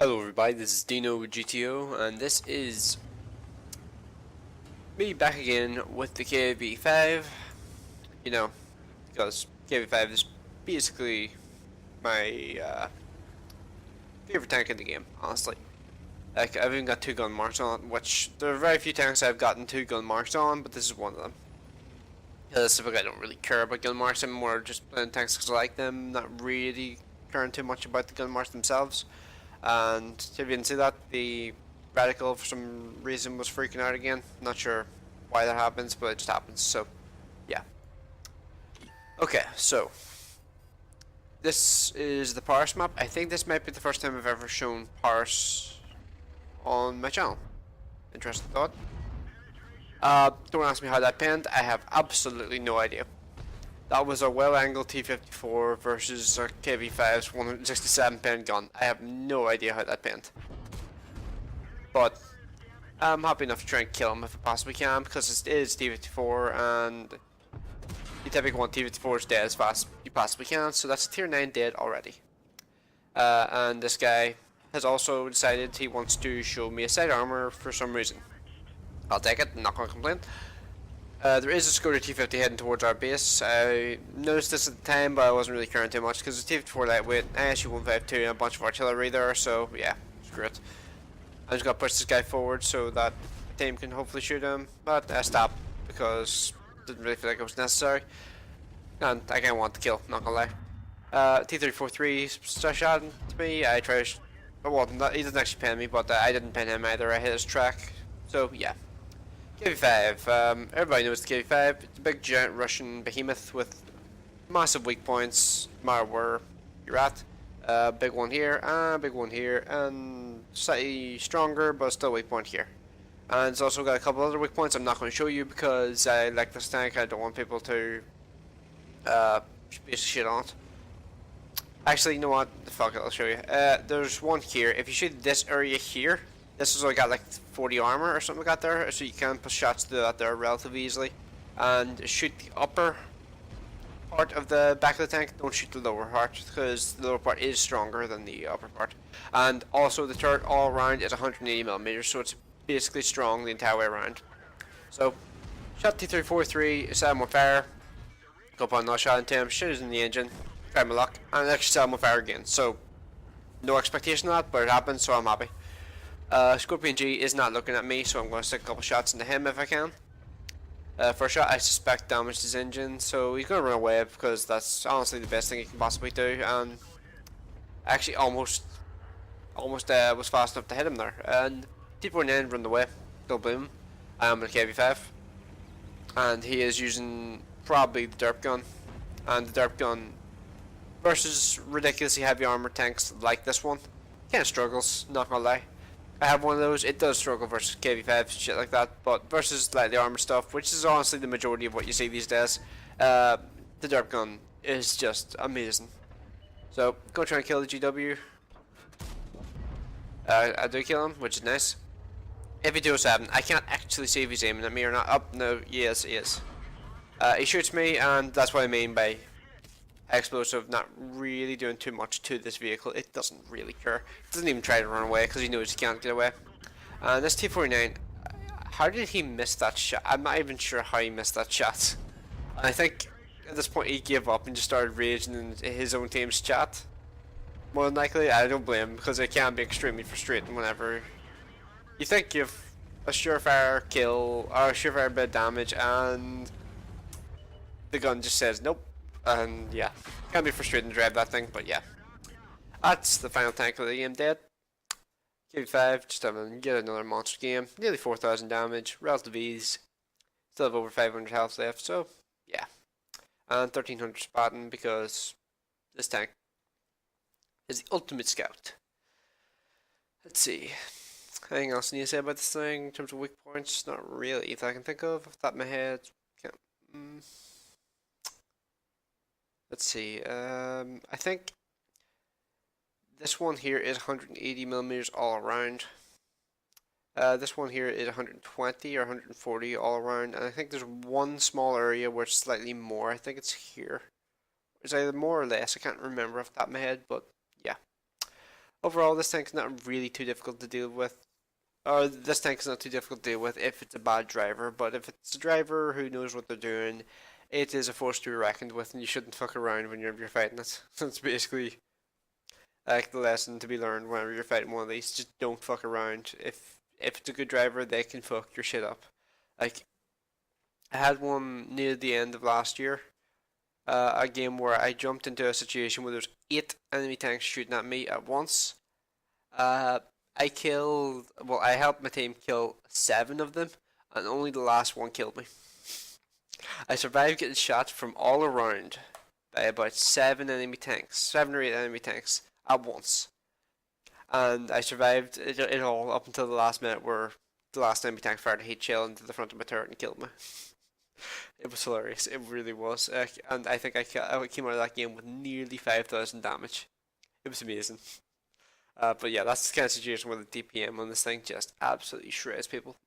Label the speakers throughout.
Speaker 1: Hello everybody, this is DeanoGTO, and this is me back again with the KV5, you know, because KV5 is basically my favorite tank in the game, honestly. Like, I've even got 2 gun marks on, which there are very few tanks I've gotten 2 gun marks on, but this is one of them. Typically I don't really care about gun marks, I'm more just playing tanks because I like them, not really caring too much about the gun marks themselves. And if you didn't see that, the radical for some reason was freaking out again. Not sure why that happens, but it just happens. So, yeah. Okay, so this is the Paris map. I think this might be the first time I've ever shown Paris on my channel. Interesting thought. Don't ask me how that panned. I have absolutely no idea. That was a well-angled T-54 versus a KV5's 167 pen gun. I have no idea how that panned. But I'm happy enough to try and kill him if I possibly can, because it is T-54 and you typically want T-54s dead as fast as you possibly can, so that's a tier 9 dead already. And this guy has also decided he wants to show me a side armor for some reason. I'll take it, I'm not going to complain. There is a Skoda T-50 heading towards our base. I noticed this at the time, but I wasn't really caring too much because it's T-54 lightweight, ISU-152 and a bunch of artillery there, so yeah, screw it. I'm just going to push this guy forward so that the team can hopefully shoot him, but I stopped because it didn't really feel like it was necessary. And I kind of want the kill, not gonna lie. T-343 shot to me, I tried to, well, he didn't actually pin me, but I didn't pin him either, I hit his track, so yeah. KV5, everybody knows the KV5, it's a big giant Russian behemoth with massive weak points, no matter where you're at. Big one here, and big one here, and slightly stronger, but still weak point here. And it's also got a couple other weak points I'm not going to show you because I like this tank, I don't want people to basically shit on it. Actually, you know what, fuck it, I'll show you. There's one here, if you shoot this area here, this has only got like 40 armor or something like that there, so you can push shots to that there relatively easily. And shoot the upper part of the back of the tank, don't shoot the lower part, because the lower part is stronger than the upper part. And also the turret all around is 180mm, so it's basically strong the entire way around. So, shot T-343, set him on fire, go up on another shot into him, shoot it in the engine, try my luck, and actually set him on fire again. So, no expectation of that, but it happened, so I'm happy. Scorpion G is not looking at me, so I'm going to stick a couple shots into him if I can. First shot, I suspect damaged his engine, so he's going to run away because that's honestly the best thing he can possibly do. And actually, almost was fast enough to hit him there. And T-49 run away, still boom. I am with KV5, and he is using probably the derp gun, and the derp gun versus ridiculously heavy armor tanks like this one kind of struggles. Not gonna lie. I have one of those, it does struggle versus KV5, shit like that, but versus like the armor stuff, which is honestly the majority of what you see these days, the derp gun is just amazing. So, go try and kill the GW. I do kill him, which is nice. F207, I can't actually see if he's aiming at me or not. Oh, no, yes, he is. He shoots me, and that's what I mean by explosive not really doing too much to this vehicle. It doesn't really care. It doesn't even try to run away because he knows he can't get away. And this T-49, how did he miss that shot? I'm not even sure how he missed that shot. I think at this point he gave up and just started raging in his own team's chat. More than likely, I don't blame him because it can be extremely frustrating whenever you think you've a surefire kill or a surefire bit of damage and the gun just says nope. And yeah, can be frustrating to drive that thing, but yeah. That's the final tank of the game dead. KV5, just having get another monster game. Nearly 4,000 damage, relative ease. Still have over 500 health left, so yeah. And 1,300 spotting because this tank is the ultimate scout. Let's see. Anything else I need to say about this thing in terms of weak points? Not really, that I can think of off the top of my head. Let's see, I think this one here is 180mm all around. This one here is 120 or 140 all around, and I think there's one small area where it's slightly more. I think it's here. It's either more or less, I can't remember off the top of my head, but yeah. Overall, this tank's not really too difficult to deal with. Or this tank is not too difficult to deal with if it's a bad driver, but if it's a driver who knows what they're doing, it is a force to be reckoned with, and you shouldn't fuck around when you're fighting it. That's basically like the lesson to be learned whenever you're fighting one of these. Just don't fuck around. If it's a good driver, they can fuck your shit up. Like I had one near the end of last year, a game where I jumped into a situation where there's 8 enemy tanks shooting at me at once. Uh, I helped my team kill 7 of them, and only the last one killed me. I survived getting shot from all around by about 7 or 8 enemy tanks at once. And I survived it all up until the last minute where the last enemy tank fired a heat shell into the front of my turret and killed me. It was hilarious, it really was. And I think I came out of that game with nearly 5,000 damage. It was amazing. But yeah, that's the kind of situation where the DPM on this thing just absolutely shreds people.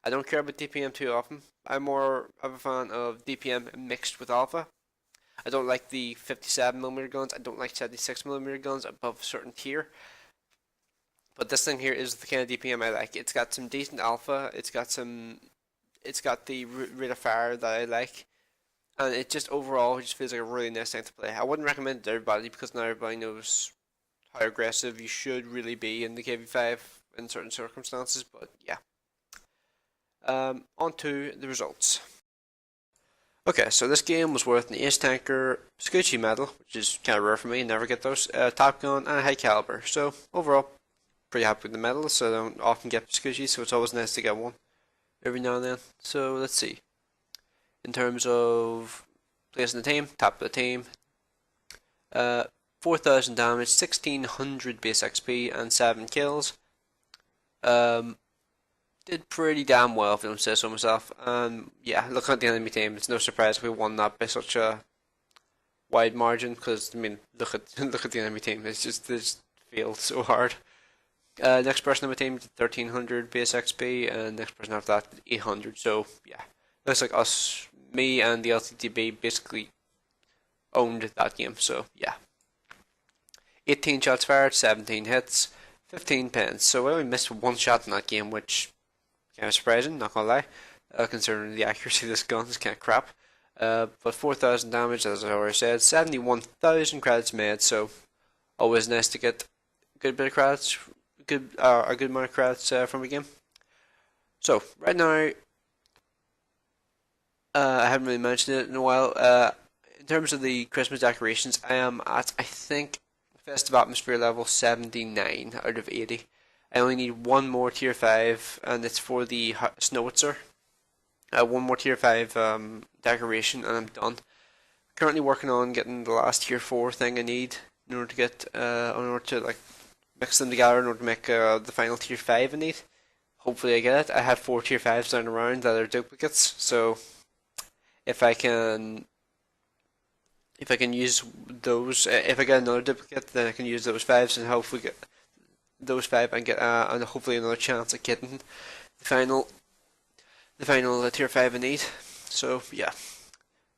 Speaker 1: I don't care about DPM too often. I'm more of a fan of DPM mixed with alpha. I don't like the 57mm guns. I don't like 76mm guns above a certain tier. But this thing here is the kind of DPM I like. It's got some decent alpha. It's got the rate of fire that I like. And it just overall just feels like a really nice thing to play. I wouldn't recommend it to everybody because not everybody knows how aggressive you should really be in the KV5 in certain circumstances, but yeah. On to the results. Okay, so this game was worth an Ace Tanker, Scucci medal, which is kind of rare for me, never get those, Top Gun, and a high caliber. So overall, pretty happy with the medals. So I don't often get Scucci, so it's always nice to get one every now and then. So let's see. In terms of placing the team, top of the team, 4,000 damage, 1,600 base XP, and 7 kills. Did pretty damn well, if I don't say so myself. Yeah, looking at the enemy team, it's no surprise we won that by such a wide margin. Because I mean, look at the enemy team. It's just they just failed so hard. Next person on my team did 1,300 base XP, and next person after that did 800. So yeah, looks like me, and the LTTB basically owned that game. So yeah. 18 shots fired, 17 hits, 15 pens. So I only missed one shot in that game, which kind of surprising, not gonna lie, considering the accuracy of this gun is kind of crap. But 4,000 damage, as I already said, 71,000 credits made. So always nice to get a good bit of credits, a good amount of credits from a game. So right now, I haven't really mentioned it in a while. In terms of the Christmas decorations, I am at, I think, Festive Atmosphere level 79 out of 80. I only need one more tier 5, and it's for the Snowitzer. One more tier 5 decoration, and I'm done. Currently working on getting the last tier 4 thing I need in order to get, in order to like mix them together in order to make the final tier 5 I need. Hopefully I get it. I have 4 tier 5s down around that are duplicates, so if I can use those, if I get another duplicate, then I can use those 5s and hopefully get those 5 and get and hopefully another chance at getting the final tier 5 I need. So yeah,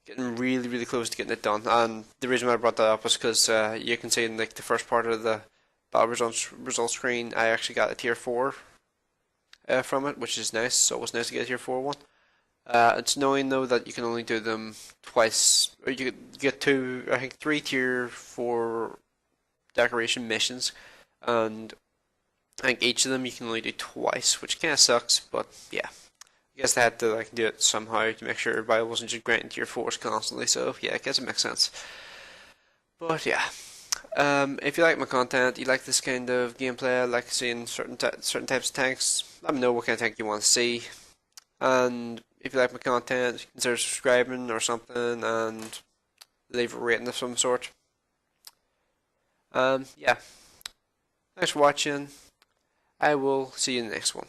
Speaker 1: getting really close to getting it done. And the reason why I brought that up was because you can see in like the first part of the battle results screen, I actually got a tier 4 from it, which is nice. So it was nice to get a tier 4 one. It's knowing though that you can only do them twice, or you get 3 tier 4 decoration missions, and I think each of them you can only do twice, which kind of sucks. But yeah, I guess they had to like do it somehow to make sure everybody wasn't just granting tier 4s constantly. So yeah, I guess it makes sense. But yeah, if you like my content, you like this kind of gameplay, like seeing certain types of tanks, let me know what kind of tank you want to see. And if you like my content, consider subscribing or something and leave a rating of some sort. Yeah. Thanks for watching. I will see you in the next one.